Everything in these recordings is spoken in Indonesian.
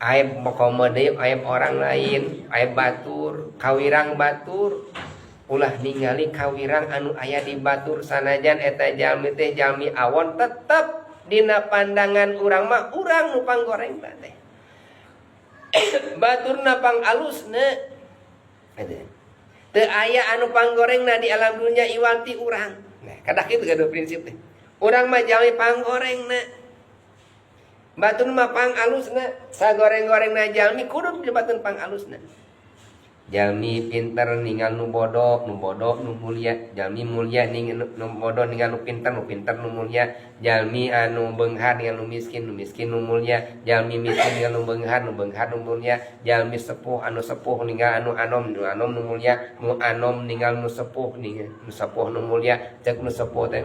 aib komode aib orang lain aib batur kawirang batur ulah ningali kawirang anu aya di batur sanajan eta jalmi teh jalmi awon tetep dina pandangan urang mah urang nu panggoreng teh batur na pang alusna teu aya anu panggorengna di alam dunya iwanti urang nah kadah kitu kada prinsip teh urang mah jalmi panggorengna batun mah pang alusna sagoreng-gorengna jalmi kudu dibatun pang alusna jalmi pinter ningal nu bodoh nu mulia jalmi mulia ningal nu bodoh ningal nu pinter nu mulia jalmi anu beunghar ningal nu miskin nu mulia jalmi miskin ningal nu beunghar nu mulia jalmi sepuh ningal anu anom nu mulia nu anom ningal nu sepuh nu mulia cek nu sepuh teh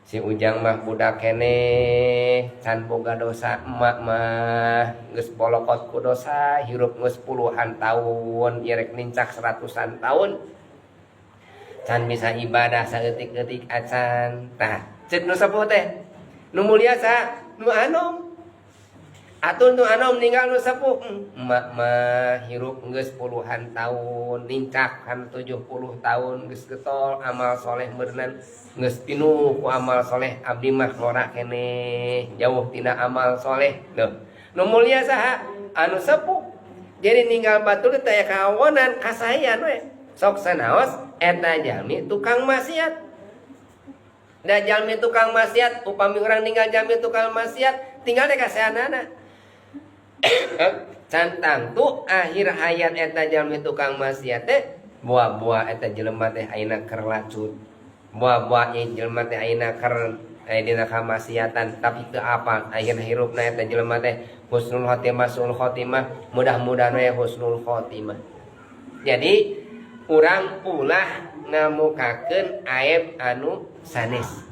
si ujang mah budak kene can boga dosa emak mah geus bolokot ku dosa hirup geus puluhan tahun irek nincak 100-an tahun can bisa ibadah saeutik-eutik acan tah ceuk nu sepuh teh nu mulia sa nu anom atun nu anom ninggal nu sepuh emak mah hirup geus puluhan tahun nincak kan 70 tahun geus getol amal soleh beuneunan geus pinuh ku amal soleh abdi mah ngora keneh jauh tina amal soleh nu mulia saha anu sepuh jadi ninggal batur teh aya kahawonan kasayan we sok sanaos eta jalmi tukang maksiat da jalmi tukang maksiat upami urang ninggal jalmi tukang maksiat tinggal deh kasayanana cantang tu akhir hayat eta jalmi tukang maksiat teh buah-buah eta jelema teh ayeuna keur lacut buah-buah ieu jelema teh ayeuna keur aya dina kamaksiatan tapi teu apa akhir hirupna eta jelema teh husnul khotimah mudah-mudahan we husnul khotimah jadi urang ulah ngamukakeun aib anu sanes